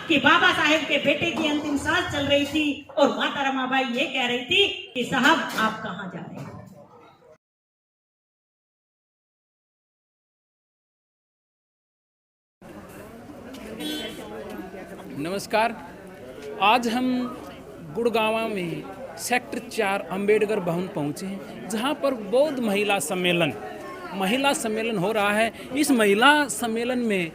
कि बाबा साहेब के बेटे की अंतिम सांस चल रही थी और माता रमाबाई ये कह रही थी कि साहब आप कहां जा रहे हैं। नमस्कार। आज हम गुड़गांव में सेक्टर 4 अंबेडकर भवन पहुंचे हैं, जहां पर बौद्ध महिला सम्मेलन हो रहा है। इस महिला सम्मेलन में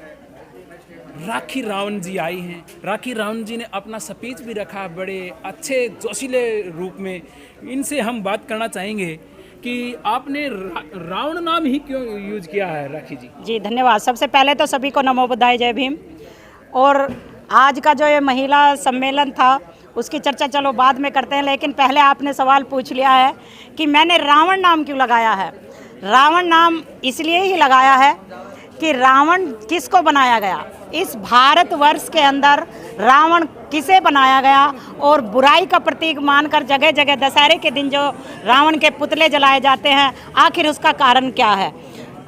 राखी रावण जी आई हैं। राखी रावण जी ने अपना स्पीच भी रखा बड़े अच्छे जोशीले रूप में। इनसे हम बात करना चाहेंगे कि आपने रावण नाम ही क्यों यूज किया है राखी जी? जी धन्यवाद। सबसे पहले तो सभी को नमो बुद्धाय, जय भीम। और आज का जो ये महिला सम्मेलन था उसकी चर्चा चलो बाद में करते हैं, लेकिन पहले आपने सवाल पूछ लिया है कि मैंने रावण नाम क्यों लगाया है। रावण नाम इसलिए ही लगाया है कि रावण किसको बनाया गया, इस भारतवर्ष के अंदर रावण किसे बनाया गया और बुराई का प्रतीक मानकर जगह जगह दशहरे के दिन जो रावण के पुतले जलाए जाते हैं, आखिर उसका कारण क्या है।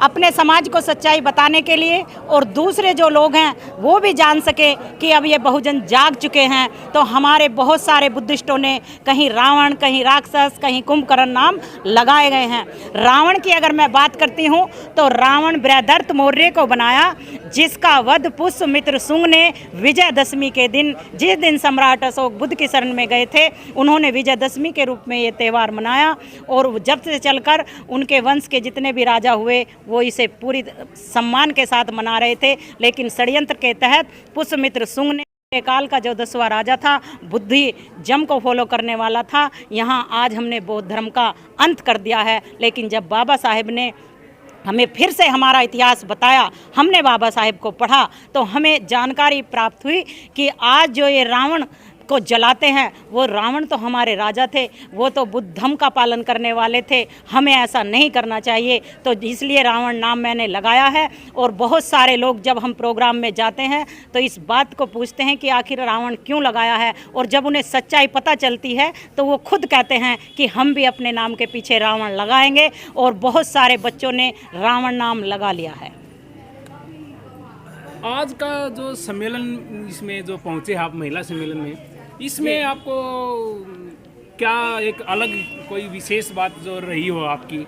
अपने समाज को सच्चाई बताने के लिए और दूसरे जो लोग हैं वो भी जान सके कि अब ये बहुजन जाग चुके हैं, तो हमारे बहुत सारे बुद्धिस्टों ने कहीं रावण, कहीं राक्षस, कहीं कुंभकर्ण नाम लगाए गए हैं। रावण की अगर मैं बात करती हूँ तो रावण बृहदर्थ मौर्य को बनाया, जिसका वध पुष्यमित्र शुंग ने विजयदशमी के दिन, जिस दिन सम्राट अशोक बुद्ध की शरण में गए थे, उन्होंने विजयदशमी के रूप में ये त्यौहार मनाया। और जब से चलकर उनके वंश के जितने भी राजा हुए वो इसे पूरी सम्मान के साथ मना रहे थे, लेकिन षड्यंत्र के तहत पुष्यमित्र शुंग ने काल का जो 10वां राजा था, बुद्धि जम को फॉलो करने वाला था, यहाँ आज हमने बौद्ध धर्म का अंत कर दिया है। लेकिन जब बाबा साहेब ने हमें फिर से हमारा इतिहास बताया, हमने बाबा साहेब को पढ़ा, तो हमें जानकारी प्राप्त हुई कि आज जो ये रावण को जलाते हैं वो रावण तो हमारे राजा थे, वो तो बुद्ध धर्म का पालन करने वाले थे। हमें ऐसा नहीं करना चाहिए, तो इसलिए रावण नाम मैंने लगाया है। और बहुत सारे लोग जब हम प्रोग्राम में जाते हैं तो इस बात को पूछते हैं कि आखिर रावण क्यों लगाया है, और जब उन्हें सच्चाई पता चलती है तो वो खुद कहते हैं कि हम भी अपने नाम के पीछे रावण लगाएंगे। और बहुत सारे बच्चों ने रावण नाम लगा लिया है। आज का जो सम्मेलन, इसमें जो पहुंचे आप महिला सम्मेलन में, इसमें आपको क्या एक अलग कोई विशेष बात जो रही हो आपकी?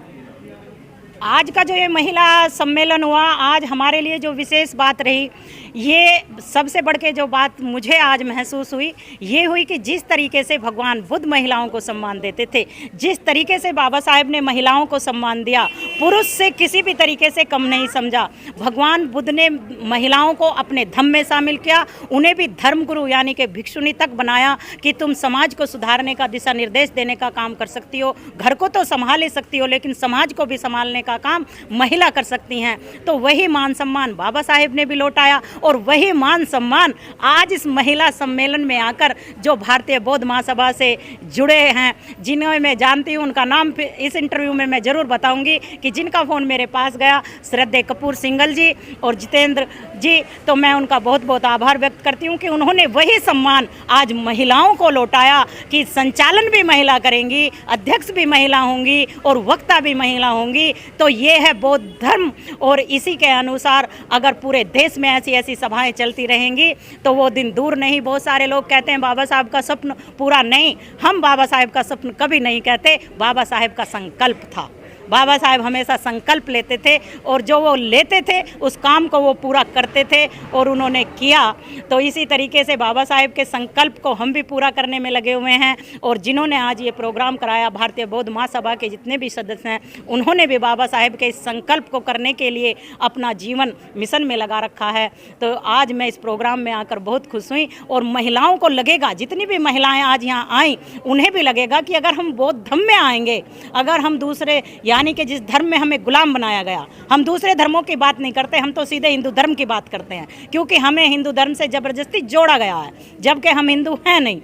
आज का जो ये महिला सम्मेलन हुआ, आज हमारे लिए जो विशेष बात रही, ये सबसे बढ़ के जो बात मुझे आज महसूस हुई, ये हुई कि जिस तरीके से भगवान बुद्ध महिलाओं को सम्मान देते थे, जिस तरीके से बाबा साहेब ने महिलाओं को सम्मान दिया, पुरुष से किसी भी तरीके से कम नहीं समझा। भगवान बुद्ध ने महिलाओं को अपने धम्म में शामिल किया, उन्हें भी धर्मगुरु यानी कि भिक्षुणी तक बनाया कि तुम समाज को सुधारने का दिशा निर्देश देने का काम कर सकती हो, घर को तो संभाल ही सकती हो लेकिन समाज को भी संभालने का काम महिला कर सकती हैं। तो वही मान सम्मान बाबा साहेब ने भी लौटाया, और वही मान सम्मान आज इस महिला सम्मेलन में आकर जो भारतीय बौद्ध महासभा से जुड़े हैं, जिन्हें मैं जानती हूँ, उनका नाम इस इंटरव्यू में मैं ज़रूर बताऊंगी कि जिनका फ़ोन मेरे पास गया, श्रद्धेय कपूर सिंगल जी और जितेंद्र जी, तो मैं उनका बहुत बहुत आभार व्यक्त करती हूँ कि उन्होंने वही सम्मान आज महिलाओं को लौटाया कि संचालन भी महिला करेंगी, अध्यक्ष भी महिला होंगी और वक्ता भी महिला होंगी। तो ये है बौद्ध धर्म, और इसी के अनुसार अगर पूरे देश में ऐसी ऐसी सभाएं चलती रहेंगी तो वो दिन दूर नहीं। बहुत सारे लोग कहते हैं बाबा साहब का स्वप्न पूरा नहीं, हम बाबा साहेब का स्वप्न कभी नहीं कहते, बाबा साहेब का संकल्प था। बाबा साहेब हमेशा संकल्प लेते थे और जो वो लेते थे उस काम को वो पूरा करते थे, और उन्होंने किया। तो इसी तरीके से बाबा साहेब के संकल्प को हम भी पूरा करने में लगे हुए हैं। और जिन्होंने आज ये प्रोग्राम कराया, भारतीय बौद्ध महासभा के जितने भी सदस्य हैं, उन्होंने भी बाबा साहेब के इस संकल्प को करने के लिए अपना जीवन मिशन में लगा रखा है। तो आज मैं इस प्रोग्राम में आकर बहुत खुश हुई, और महिलाओं को लगेगा, जितनी भी महिलाएँ आज यहाँ आई, उन्हें भी लगेगा कि अगर हम बौद्ध धर्म में आएंगे, अगर हम दूसरे यानी कि जिस धर्म में हमें गुलाम बनाया गया, हम दूसरे धर्मों की बात नहीं करते, हम तो सीधे हिंदू धर्म की बात करते हैं, क्योंकि हमें हिंदू धर्म से ज़बरदस्ती जोड़ा गया है, जबकि हम हिंदू हैं नहीं।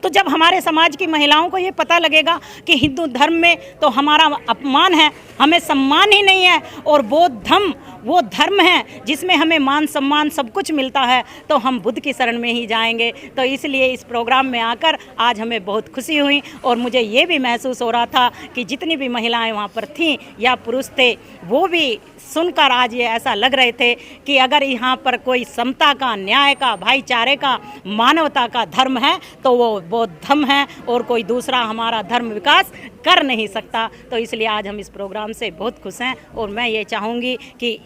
तो जब हमारे समाज की महिलाओं को ये पता लगेगा कि हिंदू धर्म में तो हमारा अपमान है, हमें सम्मान ही नहीं है, और बौद्ध धर्म वो धर्म है जिसमें हमें मान सम्मान सब कुछ मिलता है, तो हम बुद्ध की शरण में ही जाएंगे। तो इसलिए इस प्रोग्राम में आकर आज हमें बहुत खुशी हुई और मुझे ये भी महसूस हो रहा था कि जितनी भी महिलाएं वहाँ पर थीं या पुरुष थे, वो भी सुनकर आज ये ऐसा लग रहे थे कि अगर यहाँ पर कोई समता का, न्याय का, भाईचारे का, मानवता का धर्म है तो वो बौद्ध धर्म है और कोई दूसरा हमारा धर्म विकास कर नहीं सकता। तो इसलिए आज हम इस प्रोग्राम से बहुत खुश हैं और मैं ये चाहूँगी कि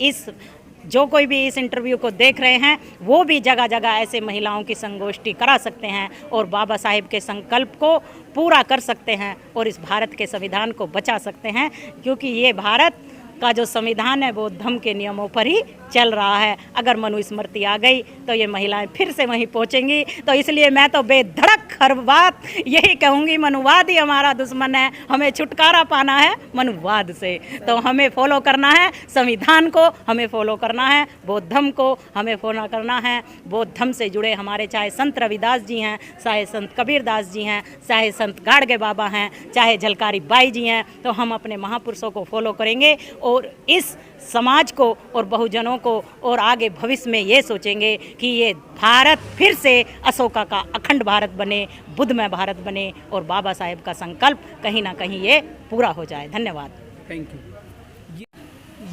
जो कोई भी इस इंटरव्यू को देख रहे हैं वो भी जगह जगह ऐसे महिलाओं की संगोष्ठी करा सकते हैं और बाबा साहेब के संकल्प को पूरा कर सकते हैं और इस भारत के संविधान को बचा सकते हैं, क्योंकि ये भारत का जो संविधान है वो धर्म के नियमों पर ही चल रहा है। अगर मनुस्मृति आ गई तो ये महिलाएं फिर से वहीं पहुंचेंगी। तो इसलिए मैं तो बेधड़क हर बात यही कहूँगी, मनुवाद ही हमारा दुश्मन है, हमें छुटकारा पाना है मनुवाद से। तो हमें फॉलो करना है संविधान को, हमें फॉलो करना है बौद्ध धर्म को, हमें फॉलो करना है बौद्ध धर्म से जुड़े हमारे चाहे संत रविदास जी हैं, चाहे संत कबीरदास जी हैं, चाहे संत गाड़गे बाबा हैं, चाहे झलकारी बाई जी हैं। तो हम अपने महापुरुषों को फॉलो करेंगे और इस समाज को और बहुजनों को और आगे भविष्य में ये सोचेंगे कि ये भारत फिर से अशोका का अखंड भारत बने, बुद्धमय भारत बने और बाबा साहेब का संकल्प कहीं ना कहीं ये पूरा हो जाए। धन्यवाद। Thank you.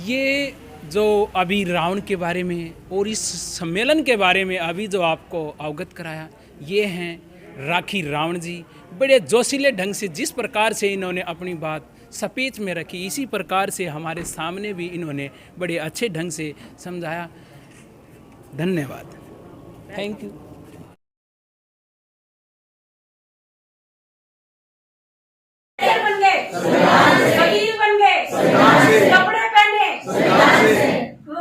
ये जो अभी रावण के बारे में और इस सम्मेलन के बारे में अभी जो आपको अवगत कराया, ये हैं राखी रावण जी। बड़े जोशीले ढंग से जिस प्रकार से इन्होंने अपनी बात सपेच में रखी, इसी प्रकार से हमारे सामने भी इन्होंने बड़े अच्छे ढंग से समझाया। धन्यवाद। Thank you. बन गए, वकील बन गए, कपड़े पहने,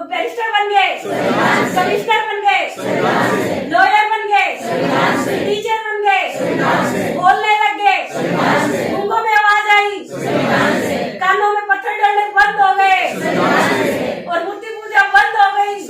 बैरिस्टर बन गए, कमिश्नर बन गए, लॉयर बन गए, टीचर बन गए, बोलने लग गए, गूंगों में आवाज आई, कानों में पत्थर डलने बंद हो गए और मूर्ति पूजा बंद हो गई।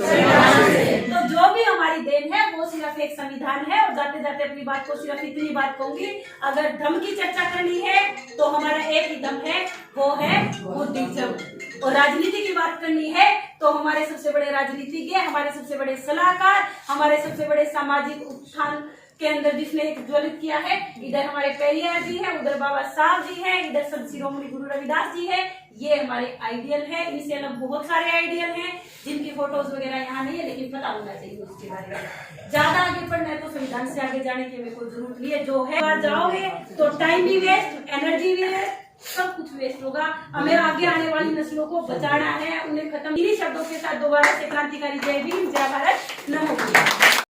तो जो भी हमारी देन है वो सिर्फ एक संविधान है। और जाते जाते अपनी बात को सिर्फ इतनी बात कहूंगी, अगर धर्म की चर्चा करनी है तो हमारा एक ही धर्म है, वो है बुद्धिज्म। और राजनीति की बात करनी है तो हमारे सबसे बड़े राजनीतिज्ञ, हमारे सबसे बड़े सलाहकार, हमारे सबसे बड़े सामाजिक उत्थान के अंदर जिसने एक ज्वलित किया है, इधर हमारे पेरियार जी हैं, उधर बाबा साहब जी हैं, इधर संत शिरोमणि गुरु रविदास जी हैं। ये हमारे आइडियल है। इनसे अलग बहुत सारे आइडियल हैं जिनकी फोटोज वगैरह यहाँ नहीं है, लेकिन पता होना चाहिए उसके बारे में। ज्यादा आगे पढ़ना है तो संविधान से आगे जाने की हमें कोई जरूरत नहीं है। जो है बाहर जाओगे तो टाइम भी वेस्ट, एनर्जी भी वेस्ट, सब कुछ वेस्ट होगा। हमें आगे आने वाली नस्लों को बचाना है, उन्हें खत्म। इन्हीं शब्दों के साथ दोबारा से क्रांतिकारी जय भीम, जय भारत, नमो।